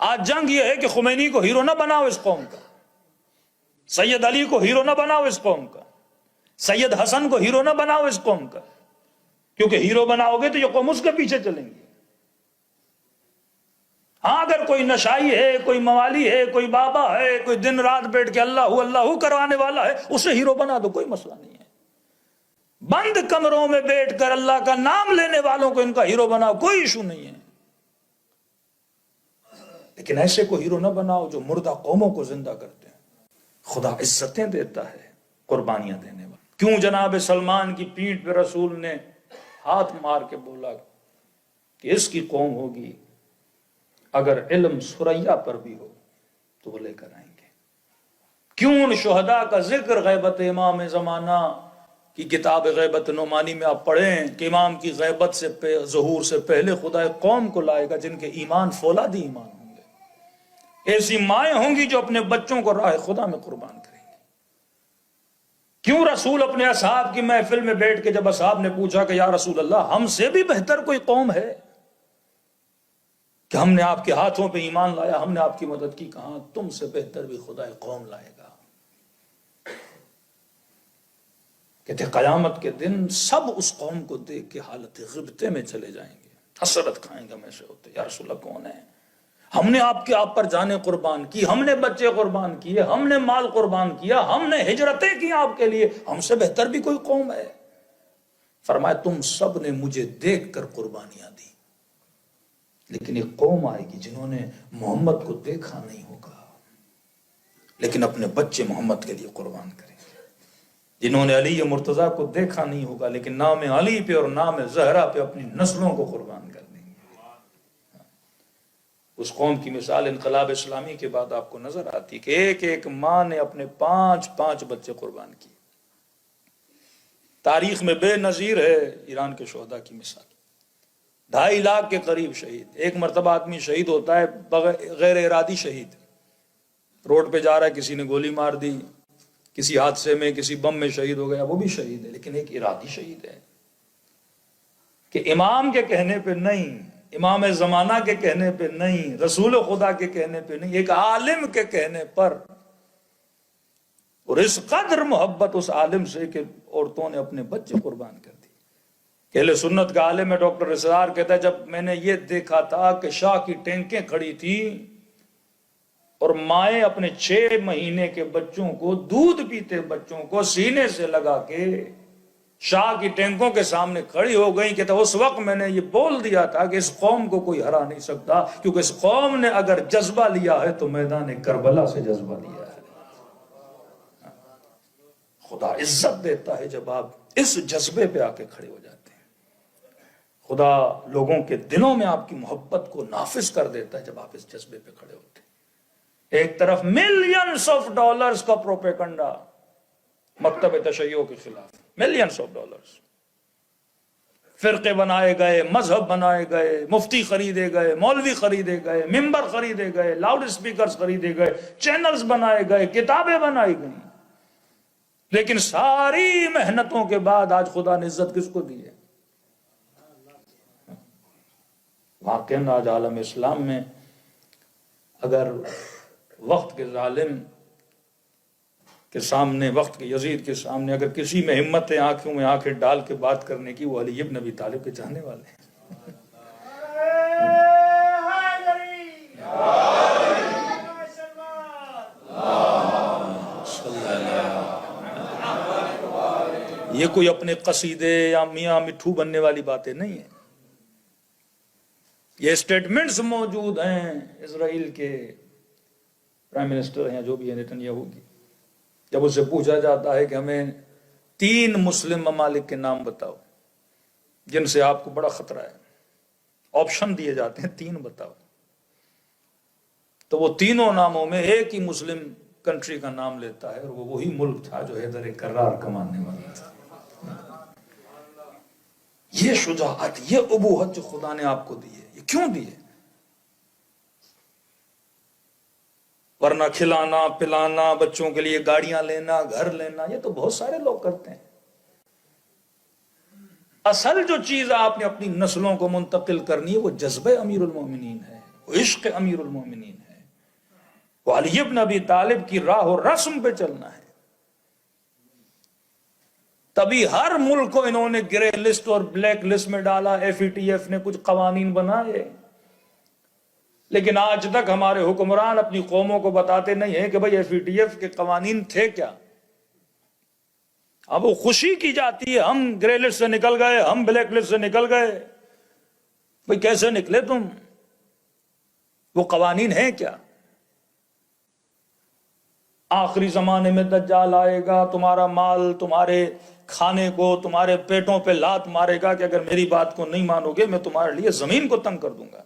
آج جنگ یہ ہے کہ خمینی کو ہیرو نہ بناؤ اس قوم کا، سید علی کو ہیرو نہ بناؤ اس قوم کا، سید حسن کو ہیرو نہ بناؤ اس قوم کا، کیونکہ ہیرو بناؤ گے تو یہ قوم اس کے پیچھے چلیں گی۔ ہاں اگر کوئی نشائی ہے، کوئی موالی ہے، کوئی بابا ہے، کوئی دن رات بیٹھ کے اللہ اللہ کروانے والا ہے، اسے ہیرو بنا دو، کوئی مسئلہ نہیں ہے۔ بند کمروں میں بیٹھ کر اللہ کا نام لینے والوں کو ان کا ہیرو بناؤ، کوئی ایشو نہیں ہے، لیکن ایسے کو ہیرو نہ بناؤ جو مردہ قوموں کو زندہ کرتے ہیں۔ خدا عزتیں دیتا ہے قربانیاں دینے والا۔ کیوں جناب سلمان کی پیٹھ پہ رسول نے ہاتھ مار کے بولا کہ اس کی قوم ہوگی، اگر علم ثریا پر بھی ہو تو وہ لے کر آئیں گے۔ کیوں ان شہداء کا ذکر غیبت امام زمانہ کی کتاب غیبت نعمانی میں آپ پڑھیں کہ امام کی غیبت سے ظہور سے پہلے خدا ایک قوم کو لائے گا جن کے ایمان فولادی ایمان ہوں گے، ایسی مائیں ہوں گی جو اپنے بچوں کو راہ خدا میں قربان کریں گی۔ کیوں رسول اپنے اصحاب کی محفل میں بیٹھ کے جب اصحاب نے پوچھا کہ یا رسول اللہ ہم سے بھی بہتر کوئی قوم ہے کہ ہم نے آپ کے ہاتھوں پہ ایمان لایا، ہم نے آپ کی مدد کی، کہاں تم سے بہتر بھی خدا قوم لائے گا۔ کہتے قیامت کے دن سب اس قوم کو دیکھ کے حالت غبطے میں چلے جائیں گے، حسرت کھائیں گے میں سے ہوتے، یا رسول اللہ کون ہے؟ ہم نے آپ پر جانیں قربان کی، ہم نے بچے قربان کیے، ہم نے مال قربان کیا، ہم نے ہجرتیں کی آپ کے لیے، ہم سے بہتر بھی کوئی قوم ہے؟ فرمایا تم سب نے مجھے دیکھ کر قربانیاں دی، لیکن ایک قوم آئے گی جنہوں نے محمد کو دیکھا نہیں ہوگا لیکن اپنے بچے محمد کے لیے قربان کریں گے، جنہوں نے علی مرتضیٰ کو دیکھا نہیں ہوگا لیکن نام علی پہ اور نام زہرا پہ اپنی نسلوں کو قربان کر دیں گے۔ اس قوم کی مثال انقلاب اسلامی کے بعد آپ کو نظر آتی کہ ایک ایک ماں نے اپنے 5 بچے قربان کیے۔ تاریخ میں بے نظیر ہے ایران کے شہداء کی مثال، 2.5 لاکھ کے قریب شہید۔ ایک مرتبہ آدمی شہید ہوتا ہے غیر ارادی شہید، روڈ پہ جا رہا ہے، کسی نے گولی مار دی، کسی حادثے میں کسی بم میں شہید ہو گیا، وہ بھی شہید ہے، لیکن ایک ارادی شہید ہے کہ امام کے کہنے پہ نہیں، امام زمانہ کے کہنے پہ نہیں، رسول خدا کے کہنے پہ نہیں، ایک عالم کے کہنے پر، اور اس قدر محبت اس عالم سے کہ عورتوں نے اپنے بچے قربان کر دی۔ اہل سنت کا عالم ہے ڈاکٹر اسرار کہتا ہے جب میں نے یہ دیکھا تھا کہ شاہ کی ٹینکیں کھڑی تھی اور مائیں اپنے 6 مہینے کے بچوں کو، دودھ پیتے بچوں کو سینے سے لگا کے شاہ کی ٹینکوں کے سامنے کھڑی ہو گئی، کہتا اس وقت میں نے یہ بول دیا تھا کہ اس قوم کو کوئی ہرا نہیں سکتا، کیونکہ اس قوم نے اگر جذبہ لیا ہے تو میدان کربلا سے جذبہ لیا ہے۔ خدا عزت دیتا ہے جب آپ اس جذبے پہ آ کے کھڑے ہو جاتے ہیں، خدا لوگوں کے دلوں میں آپ کی محبت کو نافذ کر دیتا ہے جب آپ اس جذبے پہ کھڑے ہوتے ہیں۔ ایک طرف ملینز آف ڈالرز کا پروپیگنڈا مکتب تشیع کے خلاف، ملینز آف ڈالرز، فرقے بنائے گئے، مذہب بنائے گئے، مفتی خریدے گئے، مولوی خریدے گئے، ممبر خریدے گئے، لاؤڈ اسپیکرز خریدے گئے، چینلز بنائے گئے، کتابیں بنائی گئیں، لیکن ساری محنتوں کے بعد آج خدا نے عزت کس کو دی ہے؟ واقعاً آج عالم اسلام میں اگر وقت کے ظالم کے سامنے، وقت کے یزید کے سامنے اگر کسی میں ہمت ہے آنکھوں میں آنکھیں ڈال کے بات کرنے کی، وہ علی بن ابی طالب کے چاہنے والے ہیں۔ یہ کوئی اپنے قصیدے یا میاں مٹھو بننے والی باتیں نہیں ہیں، یہ سٹیٹمنٹس موجود ہیں اسرائیل کے پرائم منسٹر ہیں جو بھی ہے نیتنیاہو کی، جب اس سے پوچھا جاتا ہے کہ ہمیں 3 مسلم ممالک کے نام بتاؤ جن سے آپ کو بڑا خطرہ ہے، آپشن دیے جاتے ہیں 3 بتاؤ، تو وہ تینوں ناموں میں ایک ہی مسلم کنٹری کا نام لیتا ہے اور وہ وہی ملک تھا جو حیدر کرار کا ماننے والا تھا۔ یہ شجاعت، یہ ابوہت جو خدا نے آپ کو دی ہے، یہ کیوں دی ہے؟ ورنہ کھلانا پلانا، بچوں کے لیے گاڑیاں لینا، گھر لینا، یہ تو بہت سارے لوگ کرتے ہیں۔ اصل جو چیز آپ نے اپنی نسلوں کو منتقل کرنی ہے وہ جذبہ امیر المومنین ہے، وہ عشق امیر المومنین ہے، وہ علی ابن ابی طالب کی راہ و رسم پہ چلنا ہے۔ تبھی ہر ملک کو انہوں نے گرے لسٹ اور بلیک لسٹ میں ڈالا، ایف ای ٹی ایف نے کچھ قوانین بنائے، لیکن آج تک ہمارے حکمران اپنی قوموں کو بتاتے نہیں ہیں کہ بھئی ایف ای ٹی ایف کے قوانین تھے کیا۔ اب وہ خوشی کی جاتی ہے ہم گرے لسٹ سے نکل گئے، ہم بلیک لسٹ سے نکل گئے۔ بھئی کیسے نکلے تم؟ وہ قوانین ہیں کیا؟ آخری زمانے میں دجال آئے گا، تمہارا مال تمہارے کھانے کو، تمہارے پیٹوں پہ لات مارے گا کہ اگر میری بات کو نہیں مانو گے میں تمہارے لیے زمین کو تنگ کر دوں گا۔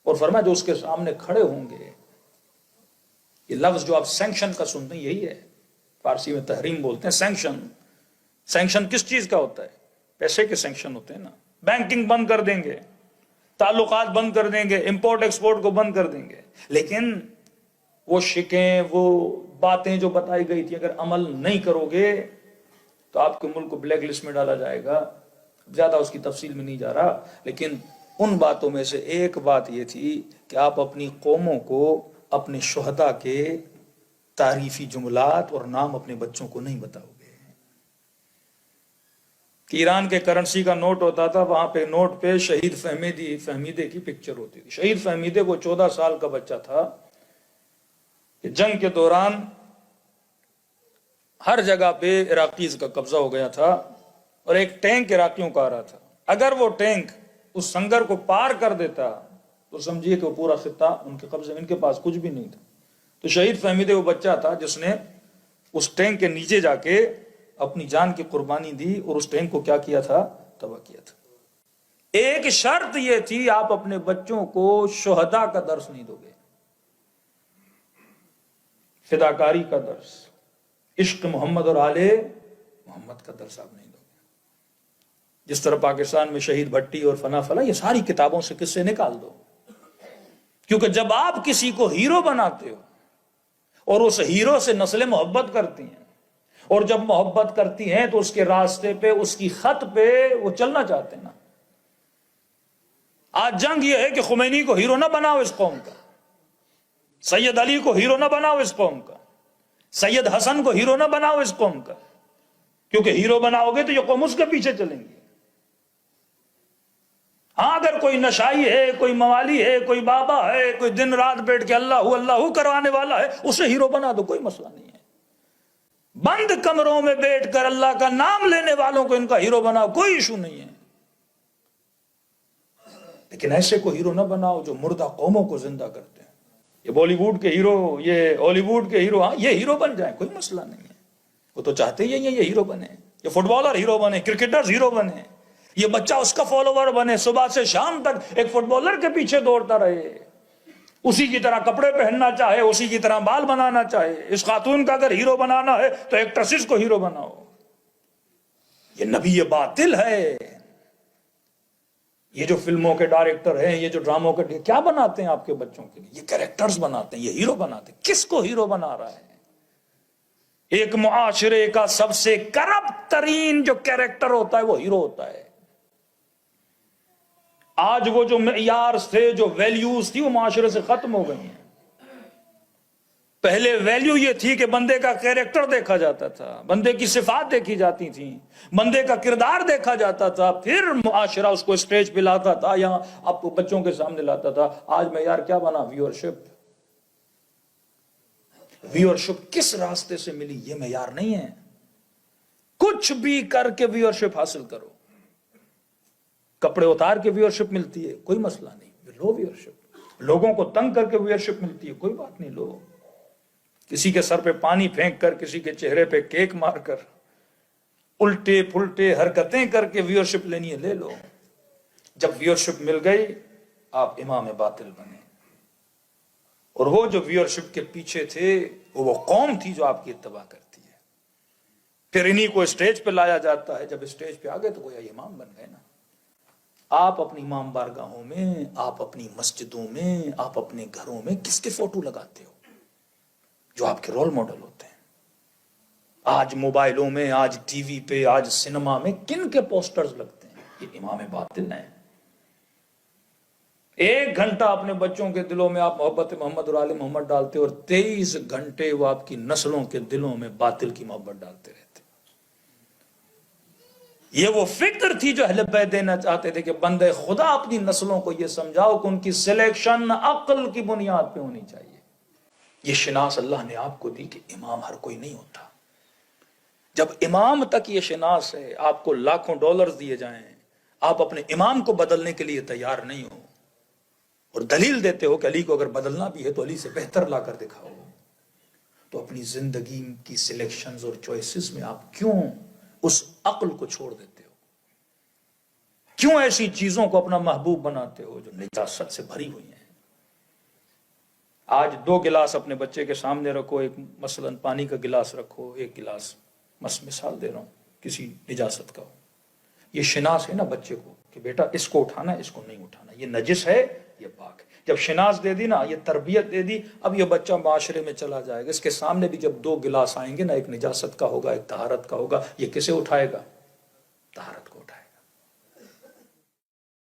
اور فرمایا جو اس کے سامنے کھڑے ہوں گے، یہ لفظ جو آپ سینکشن کا سنتے ہیں یہی ہے، فارسی میں تحریم بولتے ہیں سینکشن۔ سینکشن کس چیز کا ہوتا ہے؟ پیسے کے سینکشن ہوتے ہیں نا۔ بینکنگ بند کر دیں گے، تعلقات بند کر دیں گے، امپورٹ ایکسپورٹ کو بند کر دیں گے، لیکن وہ شکیں، وہ باتیں جو بتائی گئی تھی اگر عمل نہیں کرو گے تو آپ کے ملک کو بلیک لسٹ میں ڈالا جائے گا۔ زیادہ اس کی تفصیل میں نہیں جا رہا، لیکن ان باتوں میں سے ایک بات یہ تھی کہ آپ اپنی قوموں کو اپنے شہداء کے تعریفی جملات اور نام اپنے بچوں کو نہیں بتاؤ گے۔ کہ ایران کے کرنسی کا نوٹ ہوتا تھا، وہاں پہ نوٹ پہ شہید فہمیدے کی پکچر ہوتی تھی۔ شہید فہمیدے کو 14 سال کا بچہ تھا کہ جنگ کے دوران ہر جگہ پہ عراقیز کا قبضہ ہو گیا تھا اور ایک ٹینک عراقیوں کا آ رہا تھا، اگر وہ ٹینک اس سنگر کو پار کر دیتا تو سمجھیے کہ وہ پورا خطہ ان کے قبضے میں، ان کے پاس کچھ بھی نہیں تھا۔ تو شہید فہمیدے وہ بچہ تھا جس نے اس ٹینک کے نیچے جا کے اپنی جان کی قربانی دی اور اس ٹینک کو کیا کیا تھا؟ تباہ کیا تھا۔ ایک شرط یہ تھی آپ اپنے بچوں کو شہداء کا درس نہیں دو گے، فداکاری کا درس، عشق محمد اور آل محمد کا درس آپ نہیں دو گے۔ جس طرح پاکستان میں شہید بھٹی اور فنا فلا، یہ ساری کتابوں سے قصے نکال دو، کیونکہ جب آپ کسی کو ہیرو بناتے ہو اور اس ہیرو سے نسلیں محبت کرتی ہیں، اور جب محبت کرتی ہیں تو اس کے راستے پہ، اس کی خط پہ وہ چلنا چاہتے ہیں نا۔ آج جنگ یہ ہے کہ خمینی کو ہیرو نہ بناؤ اس قوم کا، سید علی کو ہیرو نہ بناؤ اس قوم کا، سید حسن کو ہیرو نہ بناؤ اس قوم کا، کیونکہ ہیرو بناؤ گے تو یہ قوم اس کے پیچھے چلیں گی۔ ہاں اگر کوئی نشائی ہے، کوئی موالی ہے، کوئی بابا ہے، کوئی دن رات بیٹھ کے اللہ اللہ کروانے والا ہے، اسے ہیرو بنا دو، کوئی مسئلہ نہیں ہے۔ بند کمروں میں بیٹھ کر اللہ کا نام لینے والوں کو ان کا ہیرو بناؤ، کوئی ایشو نہیں ہے، لیکن ایسے کو ہیرو نہ بناؤ جو مردہ قوموں کو زندہ کرتے ہیں۔ یہ بالی ووڈ کے ہیرو، یہ ہالی ووڈ کے ہیرو، ہاں یہ ہیرو بن جائیں، کوئی مسئلہ نہیں ہے، وہ تو چاہتے ہی ہیں یہ ہیرو بنے، یہ فٹ بالر ہیرو بنے، کرکٹر ہیرو بنے، یہ بچہ اس کا فالوور بنے، صبح سے شام تک ایک فٹ بالر کے پیچھے دوڑتا رہے، اسی کی طرح کپڑے پہننا چاہے، اسی کی طرح بال بنانا چاہے۔ اس خاتون کا اگر ہیرو بنانا ہے تو ایکٹریسز کو ہیرو بناؤ۔ یہ نبی باطل ہے۔ یہ جو فلموں کے ڈائریکٹر ہیں، یہ جو ڈراموں کے کیا بناتے ہیں آپ کے بچوں کے لیے؟ یہ کریکٹرز بناتے ہیں، یہ ہیرو بناتے ہیں۔ کس کو ہیرو بنا رہا ہے؟ ایک معاشرے کا سب سے کرپٹ ترین جو کریکٹر ہوتا ہے وہ ہیرو ہوتا ہے۔ آج وہ جو معیار تھے، جو ویلیوز تھی، وہ معاشرے سے ختم ہو گئی ہیں۔ پہلے ویلیو یہ تھی کہ بندے کا کیریکٹر دیکھا جاتا تھا، بندے کی صفات دیکھی جاتی تھیں، بندے کا کردار دیکھا جاتا تھا، پھر معاشرہ اس کو اسٹیج پہ لاتا تھا یا آپ کو بچوں کے سامنے لاتا تھا۔ آج معیار کیا بنا؟ ویورشپ۔ ویورشپ کس راستے سے ملی یہ معیار نہیں ہے۔ کچھ بھی کر کے ویورشپ حاصل کرو، کپڑے اتار کے ویورشپ ملتی ہے، کوئی مسئلہ نہیں، لو ویورشپ۔ لوگوں کو تنگ کر کے ویورشپ ملتی ہے، کوئی بات نہیں، لو۔ کسی کے سر پہ پانی پھینک کر، کسی کے چہرے پہ کیک مار کر، الٹے پھلٹے حرکتیں کر کے ویورشپ لینی ہے، لے لو۔ جب ویورشپ مل گئی آپ امام باطل بنے، اور وہ جو ویورشپ کے پیچھے تھے وہ قوم تھی جو آپ کی اتباع کرتی ہے۔ پھر انہی کو اسٹیج پہ لایا جاتا ہے، جب اسٹیج پہ آگے تو گویا یہ امام بن گئے نا۔ آپ اپنی امام بارگاہوں میں، آپ اپنی مسجدوں میں، آپ اپنے گھروں میں کس کے فوٹو لگاتے ہو جو آپ کے رول ماڈل ہوتے ہیں؟ آج موبائلوں میں، آج ٹی وی پہ، آج سینما میں کن کے پوسٹرز لگتے ہیں؟ یہ امام باطل ہیں۔ 1 گھنٹہ اپنے بچوں کے دلوں میں آپ محبت محمد اور آل محمد ڈالتے اور 23 گھنٹے وہ آپ کی نسلوں کے دلوں میں باطل کی محبت ڈالتے رہتے. یہ وہ فکر تھی جو اہل بیت دینا چاہتے تھے کہ بندے خدا اپنی نسلوں کو یہ سمجھاؤ کہ ان کی سلیکشن عقل کی بنیاد پہ ہونی چاہیے. یہ شناس اللہ نے آپ کو دی کہ امام ہر کوئی نہیں ہوتا. جب امام تک یہ شناس ہے, آپ کو لاکھوں ڈالرز دیے جائیں, آپ اپنے امام کو بدلنے کے لیے تیار نہیں ہو اور دلیل دیتے ہو کہ علی کو اگر بدلنا بھی ہے تو علی سے بہتر لا کر دکھاؤ, تو اپنی زندگی کی سلیکشنز اور چوائسز میں آپ کیوں اس عقل کو چھوڑ دیتے ہو؟ کیوں ایسی چیزوں کو اپنا محبوب بناتے ہو جو نجاست سے بھری ہوئی ہیں؟ آج 2 گلاس اپنے بچے کے سامنے رکھو, ایک مثلا پانی کا گلاس رکھو, ایک گلاس مثال دے رہا ہوں کسی نجاست کا ہو. یہ شناس ہے نا بچے کو کہ بیٹا اس کو اٹھانا, اس کو نہیں اٹھانا, یہ نجس ہے, یہ پاک ہے. جب شناس دے دی نا, یہ تربیت دے دی, اب یہ بچہ معاشرے میں چلا جائے گا, اس کے سامنے بھی جب 2 گلاس آئیں گے نا, ایک نجاست کا ہوگا, ایک طہارت کا ہوگا, یہ کسے اٹھائے گا؟ طہارت